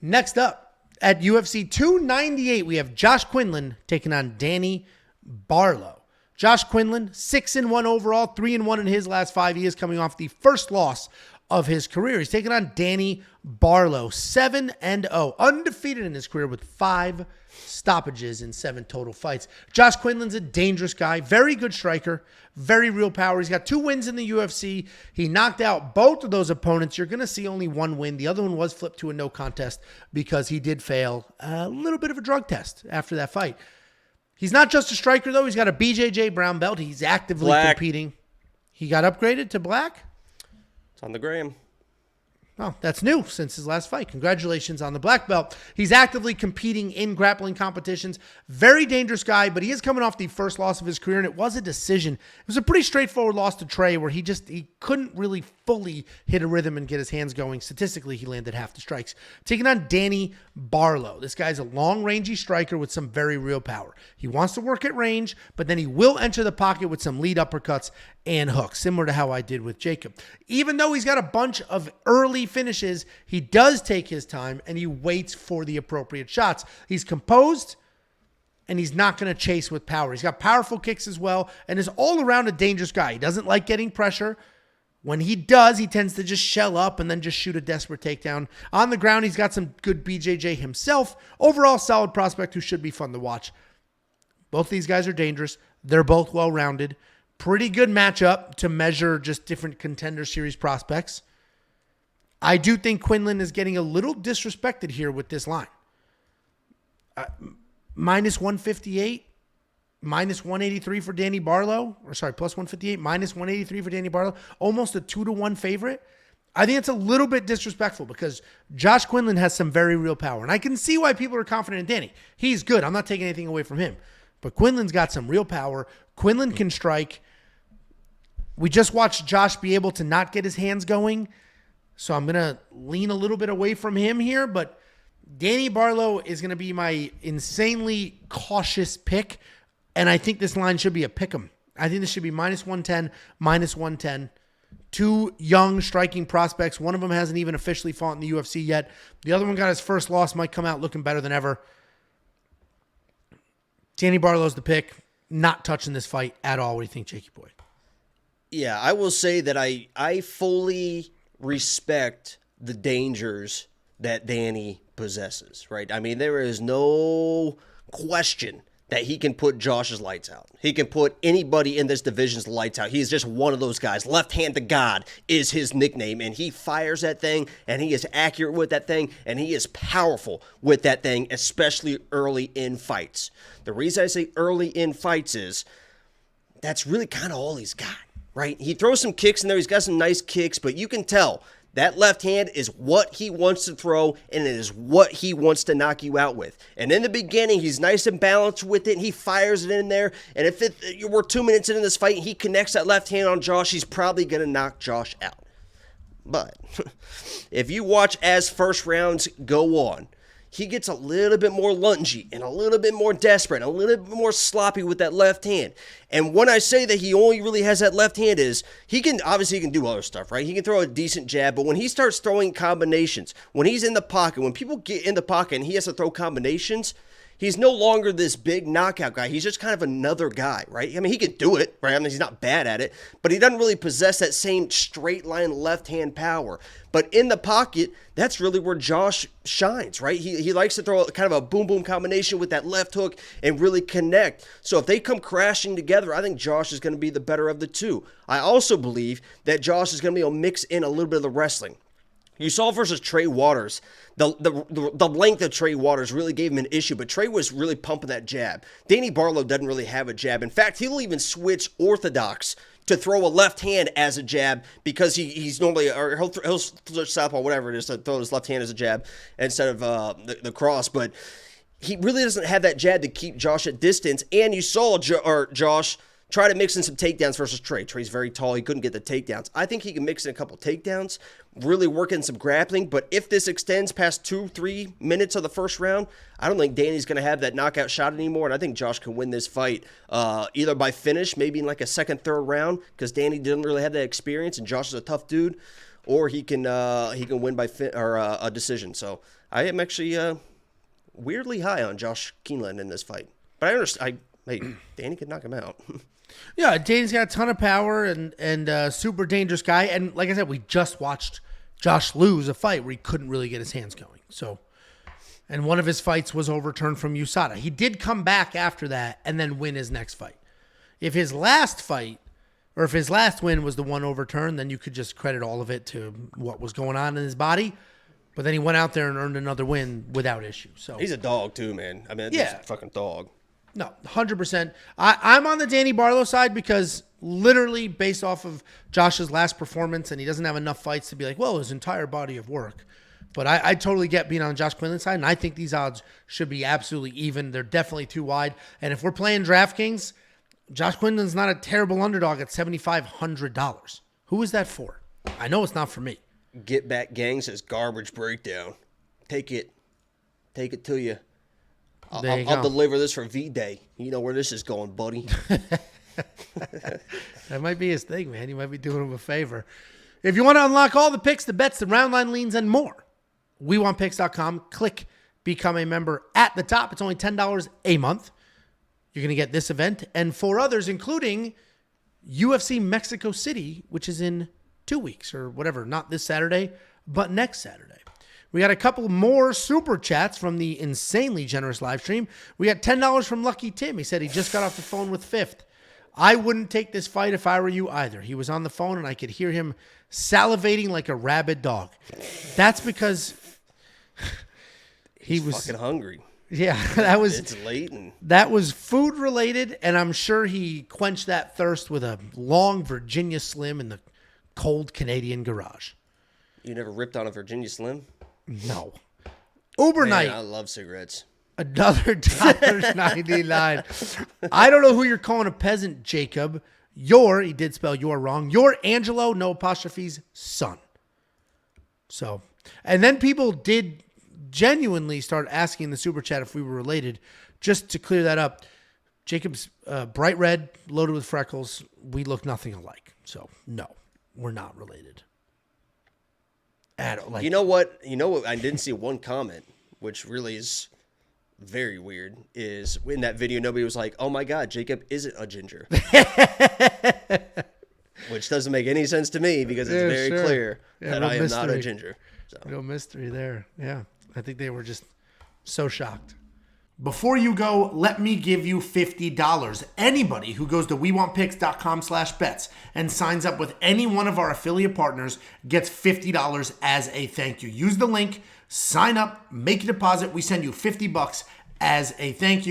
Next up, at UFC 298, we have Josh Quinlan taking on Danny Barlow. Josh Quinlan, 6-1 overall, 3-1 in his last 5 years, coming off the first loss of his career. He's taking on Danny Barlow, 7-0, undefeated in his career with 5 stoppages in 7 total fights. Josh Quinlan's a dangerous guy, very good striker, very real power. He's got 2 wins in the UFC. He knocked out both of those opponents. You're going to see only 1 win. The other one was flipped to a no contest because he did fail a little bit of a drug test after that fight. He's not just a striker, though. He's got a BJJ brown belt. He's actively competing. He got upgraded to black? It's on the gram. Oh, that's new since his last fight. Congratulations on the black belt. He's actively competing in grappling competitions. Very dangerous guy, but he is coming off the first loss of his career, and it was a decision. It was a pretty straightforward loss to Trey where he couldn't really fully hit a rhythm and get his hands going. Statistically, he landed half the strikes. Taking on Danny Barlow. This guy's a long, rangy striker with some very real power. He wants to work at range, but then he will enter the pocket with some lead uppercuts and hooks, similar to how I did with Jacob. Even though he's got a bunch of early finishes, he does take his time and he waits for the appropriate shots. He's composed and he's not going to chase with power. He's got powerful kicks as well and is all around a dangerous guy. He doesn't like getting pressure. When he does, he tends to just shell up and then just shoot a desperate takedown. On the ground, he's got some good BJJ himself. Overall, solid prospect who should be fun to watch. Both these guys are dangerous. They're both well-rounded. Pretty good matchup to measure just different contender series prospects. I do think Quinlan is getting a little disrespected here with this line. Minus 158, minus 183 for Danny Barlow. Plus 158, minus 183 for Danny Barlow. Almost a 2-1 favorite. I think it's a little bit disrespectful because Josh Quinlan has some very real power. And I can see why people are confident in Danny. He's good. I'm not taking anything away from him. But Quinlan's got some real power. Quinlan can strike. We just watched Josh be able to not get his hands going. So I'm going to lean a little bit away from him here. But Danny Barlow is going to be my insanely cautious pick. And I think this line should be a pick'em. I think this should be minus 110, minus 110. 2 young striking prospects. One of them hasn't even officially fought in the UFC yet. The other one got his first loss, might come out looking better than ever. Danny Barlow's the pick. Not touching this fight at all. What do you think, Jakey boy? Yeah, I will say that I fully respect the dangers that Danny possesses, right? I mean, there is no question that he can put Josh's lights out. He can put anybody in this division's lights out. He is just one of those guys. Left hand to God is his nickname, and he fires that thing, and he is accurate with that thing, and he is powerful with that thing, especially early in fights. The reason I say early in fights is that's really kind of all he's got, right? He throws some kicks in there. He's got some nice kicks, but you can tell that left hand is what he wants to throw, and it is what he wants to knock you out with. And in the beginning, he's nice and balanced with it, and he fires it in there. And if we're 2 minutes into this fight, and he connects that left hand on Josh, he's probably going to knock Josh out. But if you watch as first rounds go on, he gets a little bit more lungy and a little bit more desperate, a little bit more sloppy with that left hand. And when I say that he only really has that left hand is, he can do other stuff, right? He can throw a decent jab, but when he starts throwing combinations, when he's in the pocket, when people get in the pocket and he has to throw combinations, he's no longer this big knockout guy. He's just kind of another guy, right? I mean, he can do it, right? I mean, he's not bad at it, but he doesn't really possess that same straight line left-hand power. But in the pocket, that's really where Josh shines, right? He likes to throw kind of a boom-boom combination with that left hook and really connect. So if they come crashing together, I think Josh is going to be the better of the two. I also believe that Josh is going to be able to mix in a little bit of the wrestling. You saw versus Trey Waters, the length of Trey Waters really gave him an issue, but Trey was really pumping that jab. Danny Barlow doesn't really have a jab. In fact, he'll even switch orthodox to throw a left hand as a jab because he's normally, or he'll switch southpaw, whatever it is, to throw his left hand as a jab instead of the cross. But he really doesn't have that jab to keep Josh at distance. And you saw Josh try to mix in some takedowns versus Trey. Trey's very tall. He couldn't get the takedowns. I think he can mix in a couple takedowns, really work in some grappling. But if this extends past 2-3 minutes of the first round, I don't think Danny's going to have that knockout shot anymore. And I think Josh can win this fight either by finish, maybe in like a second, third round, because Danny didn't really have that experience and Josh is a tough dude, or he can win by a decision. So I am actually weirdly high on Josh Quinlan in this fight. But I understand. Hey, Danny could knock him out. Yeah, Danny's got a ton of power and super dangerous guy. And like I said, we just watched Josh lose a fight where he couldn't really get his hands going. So, and one of his fights was overturned from USADA. He did come back after that and then win his next fight. If his last fight, or if his last win was the one overturned, then you could just credit all of it to what was going on in his body. But then he went out there and earned another win without issue. So he's a dog too, man. I mean, he's a fucking dog. No, 100%. I'm on the Danny Barlow side because literally based off of Josh's last performance, and he doesn't have enough fights to be like, well, his entire body of work. But I totally get being on Josh Quinlan's side, and I think these odds should be absolutely even. They're definitely too wide. And if we're playing DraftKings, Josh Quinlan's not a terrible underdog at $7,500. Who is that for? I know it's not for me. Get Back Gang says garbage breakdown. Take it to you. I'll deliver this for V-Day. You know where this is going, buddy. That might be his thing, man. He might be doing him a favor. If you want to unlock all the picks, the bets, the round line leans, and more, WeWantPicks.com. Click Become a Member at the top. It's only $10 a month. You're going to get this event and 4 others, including UFC Mexico City, which is in 2 weeks or whatever. Not this Saturday, but next Saturday. We got a couple more super chats from the insanely generous live stream. We got $10 from Lucky Tim. He said he just got off the phone with Fifth. I wouldn't take this fight if I were you either. He was on the phone and I could hear him salivating like a rabid dog. That's because he was fucking hungry. Yeah, it's late that was food related, and I'm sure he quenched that thirst with a long Virginia Slim in the cold Canadian garage. You never ripped on a Virginia Slim? No. Uber Night. I love cigarettes. Another $1.99. I don't know who you're calling a peasant, Jacob. He did spell your wrong. You're Angelo, no apostrophes, son. So, and then people did genuinely start asking in the super chat if we were related. Just to clear that up, Jacob's bright red, loaded with freckles. We look nothing alike. So, no, we're not related. You know what? I didn't see one comment, which really is very weird, is in that video, nobody was like, oh my God, Jacob isn't a ginger. Which doesn't make any sense to me because it's very clear that I am not a ginger. So. No mystery there. Yeah. I think they were just so shocked. Before you go, let me give you $50. Anybody who goes to WeWantPicks.com/bets and signs up with any one of our affiliate partners gets $50 as a thank you. Use the link, sign up, make a deposit. We send you $50 as a thank you.